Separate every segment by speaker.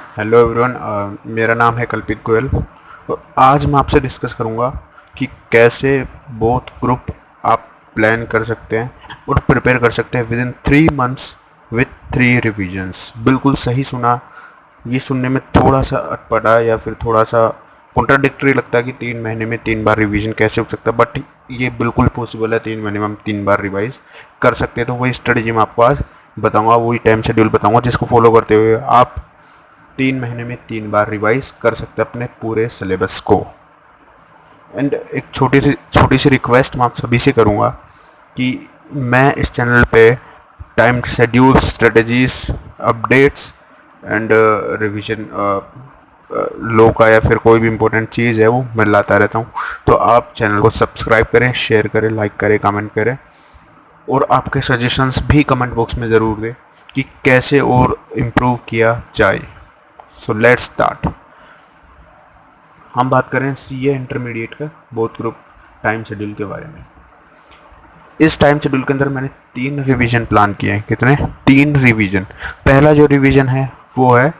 Speaker 1: Hello everyone. मेरा नाम है कल्पित गोयल और आज मैं आपसे डिस्कस करूंगा कि कैसे बोथ ग्रुप आप प्लान कर सकते हैं और प्रिपेयर कर सकते हैं with in 3 months with 3 revisions. बिल्कुल सही सुना। ये सुनने में थोड़ा सा अटपटा या फिर थोड़ा सा कॉन्ट्राडिक्टरी लगता है कि 3 महीने में 3 बार रिवीजन कैसे हो सकता है, बट ये बिल्कुल पॉसिबल है। 3 महीने में हम 3 बार रिवाइज कर सकते हैं। तो वही स्ट्रेटजी मैं आपको आज बताऊंगा, वही टाइम शेड्यूल बताऊंगा जिसको फॉलो करते हुए आप 3 महीने में 3 बार रिवाइज कर सकते हैं अपने पूरे सिलेबस को। एंड एक छोटी सी रिक्वेस्ट मैं आप सभी से करूँगा कि मैं इस चैनल पे time schedule, strategies, updates and revision लो का या फिर कोई भी इम्पोर्टेंट चीज़ है वो मैं लाता रहता हूँ। तो आप चैनल को सब्सक्राइब करें, शेयर करें, लाइक करें, कमेंट करें और आपके सजेशंस भी कमेंट बॉक्स में ज़रूर दें कि कैसे और इम्प्रूव किया जाए। So let's start. हम बात करें सीए इंटरमीडिएट का बोथ ग्रुप टाइम शेड्यूल के बारे में। इस टाइम शेड्यूल के अंदर मैंने 3 रिवीजन प्लान किए हैं। कितने? 3 रिवीजन। पहला जो रिवीजन है वो है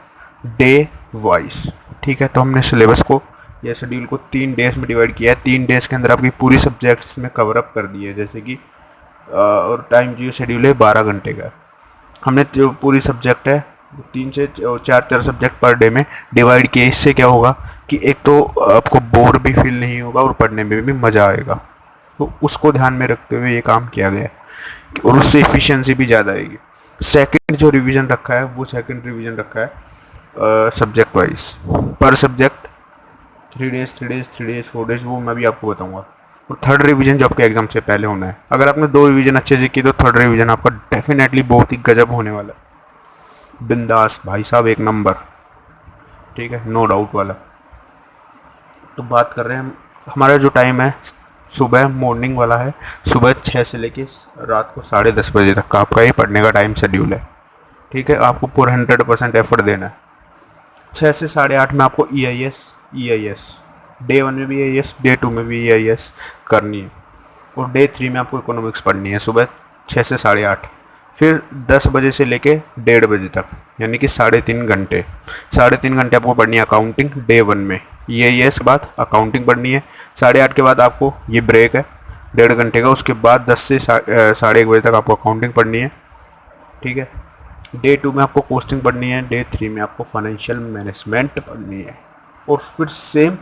Speaker 1: डे वाइज। ठीक है, तो हमने सिलेबस को या शेड्यूल को 3 डेज में डिवाइड किया है। 3 डेज के अंदर आपकी पूरी सब्जेक्ट्स में कवर अप कर दी है। जैसे कि और टाइम जो शेड्यूल है 12 घंटे का। हमने जो पूरी सब्जेक्ट है 3 से 4 सब्जेक्ट पर डे में डिवाइड किए। इससे क्या होगा कि एक तो आपको बोर भी फील नहीं होगा और पढ़ने में भी मज़ा आएगा। तो उसको ध्यान में रखते हुए ये काम किया गया है और उससे एफिशिएंसी भी ज़्यादा आएगी। सेकंड जो रिवीजन रखा है वो सेकंड रिवीजन रखा है सब्जेक्ट वाइज। पर subject 3 days 3 days 3 days 4 days, वो मैं भी आपको बताऊंगा। और थर्ड रिवीजन जो आपके एग्जाम से पहले होना है। अगर आपने 2 रिवीजन अच्छे से की तो थर्ड रिवीजन आपका डेफिनेटली बहुत ही गजब होने वाला है। बिंदास भाई साहब, एक नंबर। ठीक है, नो डाउट वाला। तो बात कर रहे हैं हम, हमारा जो टाइम है सुबह मॉर्निंग वाला है। सुबह 6 से लेके रात को 10:30 बजे तक का आपका ये पढ़ने का टाइम शेड्यूल है। ठीक है, आपको पूरा 100% एफर्ट देना है। 6 से 8:30 में आपको ई आई एस डे 1 में भी ई डे 2 में भी ई करनी है और डे 3 में आपको इकोनॉमिक्स पढ़नी है सुबह 6 से 8:30। फिर 10 बजे से लेके 1:30 बजे तक, यानी कि 3.5 घंटे। 3.5 घंटे आपको पढ़नी है अकाउंटिंग डे 1 में। ये के बाद अकाउंटिंग पढ़नी है। 8:30 के बाद आपको ये ब्रेक है 1.5 घंटे का। उसके बाद 10 से 1:30 बजे तक आपको अकाउंटिंग पढ़नी है। ठीक है, डे 2 में आपको कॉस्टिंग पढ़नी है। डे 3 में आपको फाइनेंशियल मैनेजमेंट पढ़नी है। और फिर सेम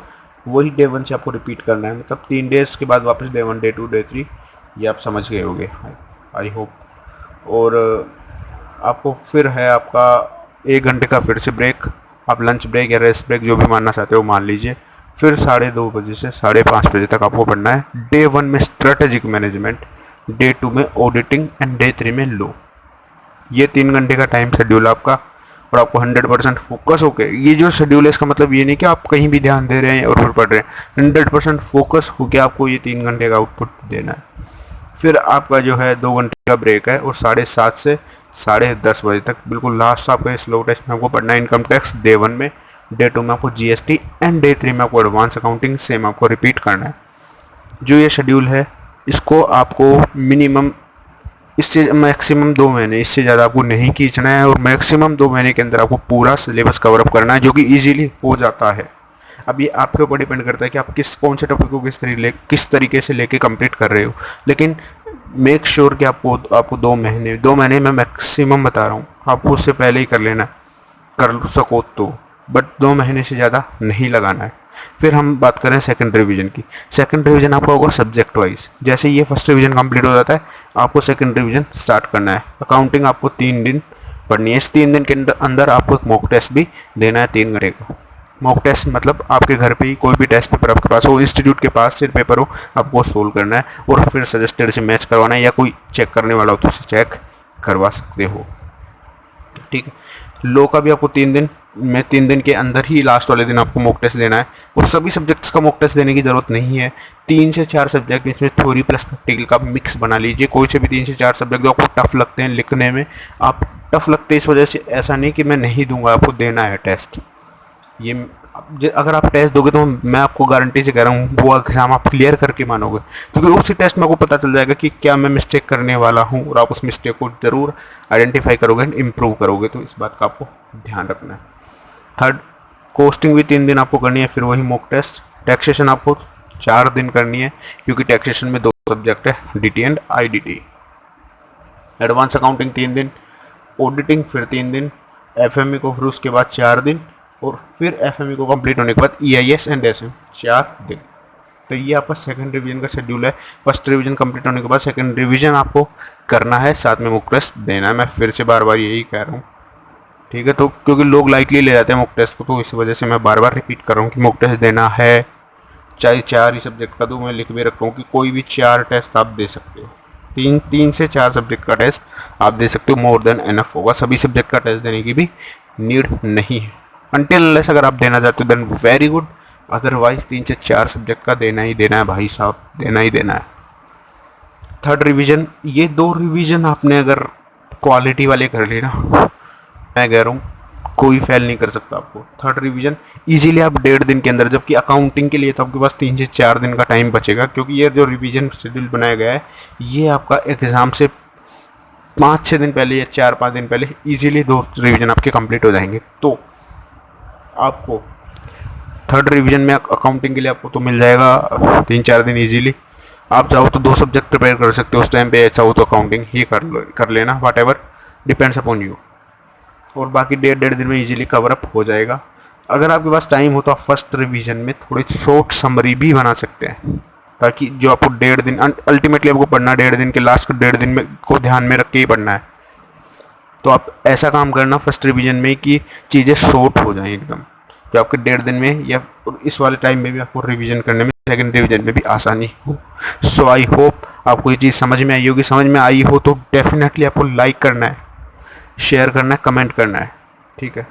Speaker 1: वही डे 1 से आपको रिपीट करना है। मतलब 3 डेज के बाद वापस डे 1 डे 2 डे 3, ये आप समझ गए होंगे आई होप। और आपको फिर है आपका 1 घंटे का फिर से ब्रेक। आप लंच ब्रेक या रेस्ट ब्रेक जो भी मानना चाहते हो मान लीजिए। फिर 2:30 बजे से 5:30 बजे तक आपको पढ़ना है डे 1 में स्ट्रेटेजिक मैनेजमेंट, डे 2 में ऑडिटिंग एंड डे 3 में लो। ये 3 घंटे का टाइम शेड्यूल आपका। और आपको 100% फोकस होके, ये जो शेड्यूल है इसका मतलब ये नहीं कि आप कहीं भी ध्यान दे रहे हैं और फिर पढ़ रहे हैं। 100% फोकस होके आपको ये 3 घंटे का आउटपुट देना है। फिर आपका जो है 2 घंटे का ब्रेक है और 7:30 से 10:30 बजे तक बिल्कुल लास्ट आपका स्लो टेस्ट में आपको पढ़ना है इनकम टैक्स डे 1 में। डे 2 में आपको जीएसटी एंड डे 3 में आपको एडवांस अकाउंटिंग सेम आपको रिपीट करना है। जो ये शेड्यूल है इसको आपको मिनिमम, इससे मैक्सिमम 2 महीने, इससे ज़्यादा आपको नहीं खींचना है। और मैक्सिमम 2 महीने के अंदर आपको पूरा सिलेबस कवर अप करना है, जो कि इजीली हो जाता है। अब ये आपके ऊपर डिपेंड करता है कि आप कौन से टॉपिक को किस तरीके से लेके कंप्लीट कर रहे हो। लेकिन मेक श्योर कि आपको 2 महीने में मैक्सिमम बता रहा हूँ, आपको उससे पहले ही कर लेना, कर सको तो। बट 2 महीने से ज़्यादा नहीं लगाना है। फिर हम बात करें सेकंड रिवीजन की। सेकंड रिवीजन आपका होगा सब्जेक्ट वाइज। जैसे ये फर्स्ट रिवीजन कंप्लीट हो जाता है आपको सेकंड रिवीजन स्टार्ट करना है। अकाउंटिंग आपको 3 दिन पढ़नी है। इस 3 दिन के अंदर आपको एक मॉक टेस्ट भी देना है 3 घंटे का। मॉक टेस्ट मतलब आपके घर पे ही कोई भी टेस्ट पेपर आपके पास हो, इंस्टीट्यूट के पास सिर्फ पेपर हो, आपको सोल्व करना है और फिर सजेस्टेड से मैच करवाना है, या कोई चेक करने वाला हो तो उसे चेक करवा सकते हो। ठीक है, लो का भी आपको 3 दिन के अंदर ही लास्ट वाले दिन आपको मॉक टेस्ट देना है। और सभी सब्जेक्ट्स का मॉक टेस्ट देने की ज़रूरत नहीं है। 3 से 4 सब्जेक्ट, इसमें थ्योरी प्लस प्रैक्टिकल का मिक्स बना लीजिए। कोई से भी 3 से 4 सब्जेक्ट जो आपको टफ लगते हैं लिखने में, आप टफ लगते हैं इस वजह से, ऐसा नहीं कि मैं नहीं दूंगा, आपको देना है टेस्ट। ये अगर आप टेस्ट दोगे तो मैं आपको गारंटी से कह रहा हूँ वो एग्ज़ाम आप क्लियर करके मानोगे, क्योंकि उसी टेस्ट में आपको पता चल जाएगा कि क्या मैं मिस्टेक करने वाला हूँ और आप उस मिस्टेक को ज़रूर आइडेंटिफाई करोगे एंड इम्प्रूव करोगे। तो इस बात का आपको ध्यान रखना है। थर्ड, कोस्टिंग भी 3 दिन आपको करनी है, फिर वही मॉक टेस्ट। टैक्सेशन आपको 4 दिन करनी है, क्योंकि टैक्सेशन में 2 सब्जेक्ट है, DT and IDT. Advance accounting 3 दिन, ऑडिटिंग फिर 3 दिन, एफएमई को फिर उसके बाद 4 दिन, और फिर एफएमई को कंप्लीट होने के बाद ईआईएस एंड एसएम 4 दिन। तो ये आपका सेकंड रिवीजन का शेड्यूल है। फर्स्ट रिवीजन कंप्लीट होने के बाद सेकंड रिवीजन आपको करना है, साथ में मॉक टेस्ट देना है। मैं फिर से बार बार यही कह रहा हूँ, ठीक है। तो क्योंकि लोग लाइटली ले जाते हैं मॉक टेस्ट को, तो इस वजह से मैं बार बार रिपीट कर रहा हूँ कि मॉक टेस्ट देना है, चाहे 4 ही सब्जेक्ट का दो। मैं लिख भी रखा हूँ कि कोई भी 4 टेस्ट आप दे सकते हो, 3 से 4 सब्जेक्ट का टेस्ट आप दे सकते हो, मोर देन एनफ होगा। सभी सब्जेक्ट का टेस्ट देने की भी नीड नहीं है, अनटिल अनलेस अगर आप देना चाहते हो देन वेरी गुड, अदरवाइज 3 से 4 सब्जेक्ट का देना ही देना है भाई साहब, देना ही देना है। थर्ड रिवीजन, ये 2 रिवीजन आपने अगर क्वालिटी वाले कर लिए ना, मैं कह रहा हूँ कोई फेल नहीं कर सकता आपको। थर्ड रिवीजन इजीली आप 1.5 दिन के अंदर, जबकि अकाउंटिंग के लिए तो आपके पास 3 से 4 दिन का टाइम बचेगा, क्योंकि ये जो रिवीजन शेड्यूल बनाया गया है ये आपका एग्ज़ाम से 5-6 दिन पहले या 4-5 दिन पहले इजीली 2 रिवीजन आपके कंप्लीट हो जाएंगे। तो आपको थर्ड रिवीजन में अकाउंटिंग के लिए आपको तो मिल जाएगा 3-4 दिन इजीली। आप चाहो तो 2 सब्जेक्ट प्रिपेयर कर सकते हो उस टाइम पे, चाहो तो अकाउंटिंग ही कर लेना, what ever depends upon you. और बाकी 1.5 दिन में इजीली कवर अप हो जाएगा। अगर आपके पास टाइम हो तो आप फर्स्ट रिवीजन में थोड़ी शॉर्ट समरी भी बना सकते हैं, ताकि जो आपको 1.5 दिन, अल्टीमेटली आपको पढ़ना 1.5 दिन के लास्ट 1.5 दिन में को ध्यान में रख के ही पढ़ना है। तो आप ऐसा काम करना फर्स्ट रिवीजन में कि चीज़ें शॉर्ट हो जाएं एकदम, तो आपके 1.5 दिन में या इस वाले टाइम में भी आपको रिवीजन करने में, सेकंड रिवीजन में भी आसानी हो। सो आई होप आपको ये चीज़ समझ में आई होगी। समझ में आई हो तो डेफिनेटली आपको लाइक करना है, शेयर करना है, कमेंट करना है, ठीक है,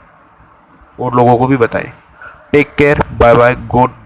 Speaker 1: और लोगों को भी बताएं। Take care, bye bye, God bless.